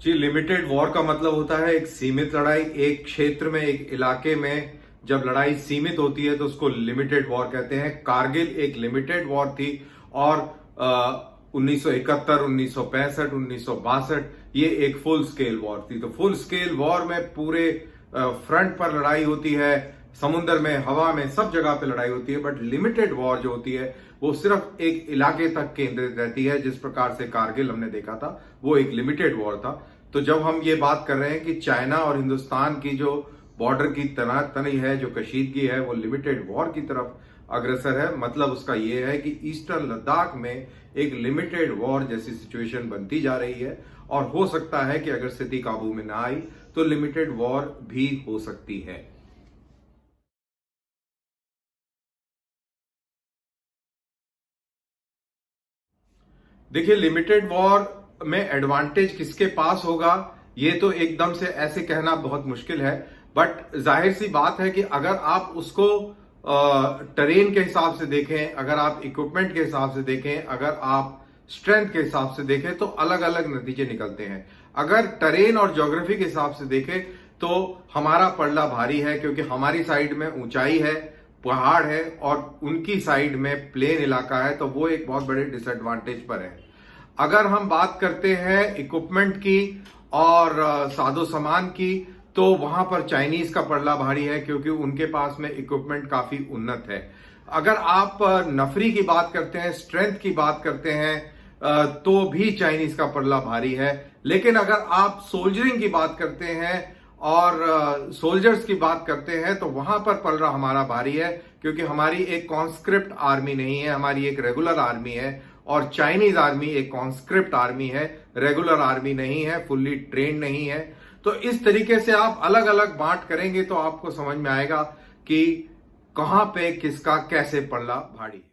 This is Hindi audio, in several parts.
जी, लिमिटेड वॉर का मतलब होता है एक सीमित लड़ाई। एक क्षेत्र में, एक इलाके में जब लड़ाई सीमित होती है तो उसको लिमिटेड वॉर कहते हैं। कारगिल एक लिमिटेड वॉर थी और 1971, 1965, 1962 ये एक फुल स्केल वॉर थी। तो फुल स्केल वॉर में पूरे फ्रंट पर लड़ाई होती है, समुद्र में, हवा में, सब जगह पे लड़ाई होती है। बट लिमिटेड वॉर जो होती है वो सिर्फ एक इलाके तक केंद्रित रहती है। जिस प्रकार से कारगिल हमने देखा था वो एक लिमिटेड वॉर था। तो जब हम ये बात कर रहे हैं कि चाइना और हिंदुस्तान की जो बॉर्डर की तनातनी है, जो कशीदगी है, वो लिमिटेड वॉर की तरफ अग्रसर है, मतलब उसका ये है कि ईस्टर्न लद्दाख में एक लिमिटेड वॉर जैसी सिचुएशन बनती जा रही है। और हो सकता है कि अगर स्थिति काबू में ना आई तो लिमिटेड वॉर भी हो सकती है। देखिए, लिमिटेड वॉर में एडवांटेज किसके पास होगा ये तो एकदम से ऐसे कहना बहुत मुश्किल है। बट जाहिर सी बात है कि अगर आप उसको टरेन के हिसाब से देखें, अगर आप इक्विपमेंट के हिसाब से देखें, अगर आप स्ट्रेंथ के हिसाब से देखें तो अलग अलग नतीजे निकलते हैं। अगर टरेन और ज्योग्राफी के हिसाब से देखें तो हमारा पलड़ा भारी है, क्योंकि हमारी साइड में ऊंचाई है, पहाड़ है, और उनकी साइड में प्लेन इलाका है, तो वो एक बहुत बड़े डिसएडवांटेज पर है। अगर हम बात करते हैं इक्विपमेंट की और साजो सामान की, तो वहां पर चाइनीज का पलड़ा भारी है, क्योंकि उनके पास में इक्विपमेंट काफी उन्नत है। अगर आप नफरी की बात करते हैं, स्ट्रेंथ की बात करते हैं, तो भी चाइनीज का पलड़ा भारी है। लेकिन अगर आप सोल्जरिंग की बात करते हैं और सोल्जर्स की बात करते हैं तो वहां पर पलड़ा हमारा भारी है, क्योंकि हमारी एक कॉन्स्क्रिप्ट आर्मी नहीं है, हमारी एक रेगुलर आर्मी है। और चाइनीज आर्मी एक कॉन्स्क्रिप्ट आर्मी है, रेगुलर आर्मी नहीं है, फुल्ली ट्रेन नहीं है। तो इस तरीके से आप अलग अलग बांट करेंगे तो आपको समझ में आएगा कि कहां पे किसका कैसे पलड़ा भारी है।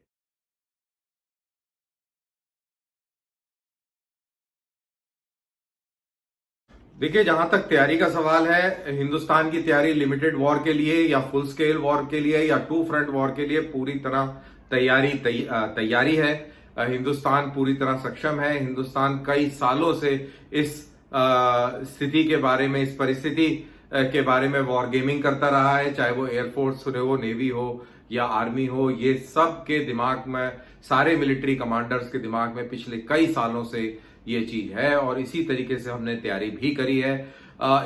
देखिए, जहां तक तैयारी का सवाल है, हिंदुस्तान की तैयारी लिमिटेड वॉर के लिए या फुल स्केल वॉर के लिए या टू फ्रंट वॉर के लिए पूरी तरह तैयारी है। हिंदुस्तान पूरी तरह सक्षम है। हिंदुस्तान कई सालों से इस स्थिति के बारे में, इस परिस्थिति के बारे में वॉर गेमिंग करता रहा है, चाहे वो एयरफोर्स हो, नेवी हो या आर्मी हो। ये सब के दिमाग में, सारे मिलिट्री कमांडर्स के दिमाग में पिछले कई सालों से ये चीज है, और इसी तरीके से हमने तैयारी भी करी है।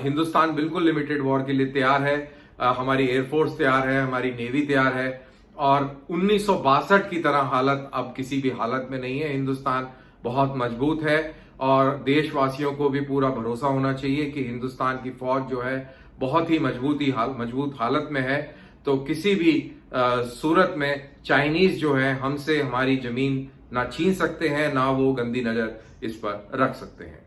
हिंदुस्तान बिल्कुल लिमिटेड वॉर के लिए तैयार है। हमारी एयरफोर्स तैयार है, हमारी नेवी तैयार है, और 1962 की तरह हालत अब किसी भी हालत में नहीं है। हिंदुस्तान बहुत मजबूत है, और देशवासियों को भी पूरा भरोसा होना चाहिए कि हिंदुस्तान की फौज जो है बहुत ही मजबूत हालत में है। तो किसी भी सूरत में चाइनीज जो है हमसे हमारी जमीन ना छीन सकते हैं, ना वो गंदी नजर इस पर रख सकते हैं।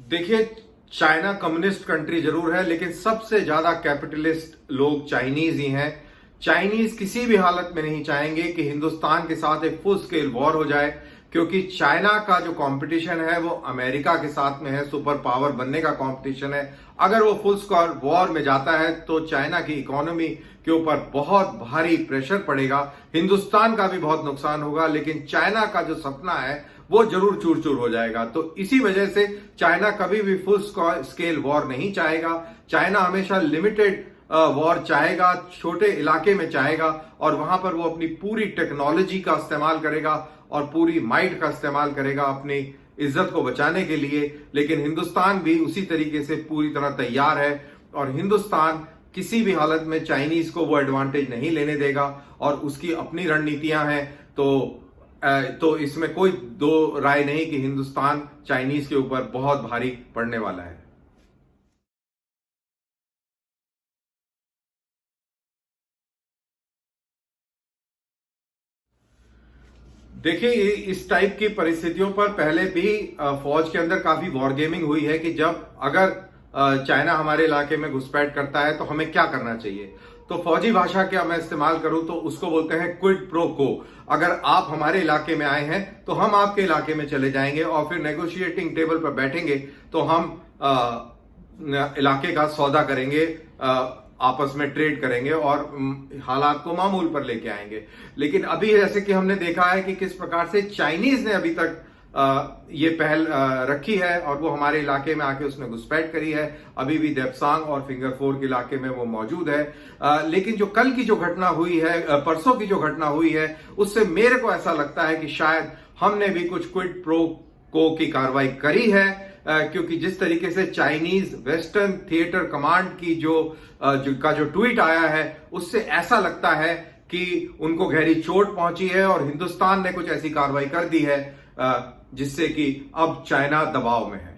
देखिए, चाइना कम्युनिस्ट कंट्री जरूर है, लेकिन सबसे ज्यादा कैपिटलिस्ट लोग चाइनीज ही हैं। चाइनीज किसी भी हालत में नहीं चाहेंगे कि हिंदुस्तान के साथ एक फुल स्केल वॉर हो जाए, क्योंकि चाइना का जो कंपटीशन है वो अमेरिका के साथ में है, सुपर पावर बनने का कंपटीशन है। अगर वो फुल स्केल वॉर में जाता है तो चाइना की इकोनॉमी के ऊपर बहुत भारी प्रेशर पड़ेगा, हिंदुस्तान का भी बहुत नुकसान होगा, लेकिन चाइना का जो सपना है वो जरूर चूर चूर हो जाएगा। तो इसी वजह से चाइना कभी भी फुल स्केल वॉर नहीं चाहेगा। चाइना हमेशा लिमिटेड वॉर चाहेगा, छोटे इलाके में चाहेगा, और वहां पर वो अपनी पूरी टेक्नोलॉजी का इस्तेमाल करेगा और पूरी माइट का इस्तेमाल करेगा अपनी इज्जत को बचाने के लिए। लेकिन हिंदुस्तान भी उसी तरीके से पूरी तरह तैयार है, और हिंदुस्तान किसी भी हालत में चाइनीज को वो एडवांटेज नहीं लेने देगा, और उसकी अपनी रणनीतियां हैं। तो इसमें कोई दो राय नहीं कि हिंदुस्तान चाइनीज के ऊपर बहुत भारी पड़ने वाला है। देखिए, इस टाइप की परिस्थितियों पर पहले भी फौज के अंदर काफी वॉर गेमिंग हुई है कि जब अगर चाइना हमारे इलाके में घुसपैठ करता है तो हमें क्या करना चाहिए। तो फौजी भाषा क्या मैं इस्तेमाल करूं तो उसको बोलते हैं क्विड प्रो को। अगर आप हमारे इलाके में आए हैं तो हम आपके इलाके में चले जाएंगे, और फिर नेगोशिएटिंग टेबल पर बैठेंगे तो हम इलाके का सौदा करेंगे, आपस में ट्रेड करेंगे और हालात को मामूल पर लेके आएंगे। लेकिन अभी जैसे कि हमने देखा है कि किस प्रकार से चाइनीज ने अभी तक ये पहल रखी है और वो हमारे इलाके में आके उसने घुसपैठ करी है। अभी भी देप्सांग और फिंगर 4 के इलाके में वो मौजूद है। लेकिन जो कल की जो घटना हुई है, परसों की जो घटना हुई है, उससे मेरे को ऐसा लगता है कि शायद हमने भी कुछ क्विड प्रो को की कार्रवाई करी है, क्योंकि जिस तरीके से चाइनीज वेस्टर्न थिएटर कमांड की जो ट्वीट आया है, उससे ऐसा लगता है कि उनको गहरी चोट पहुंची है और हिंदुस्तान ने कुछ ऐसी कार्रवाई कर दी है जिससे कि अब चाइना दबाव में है।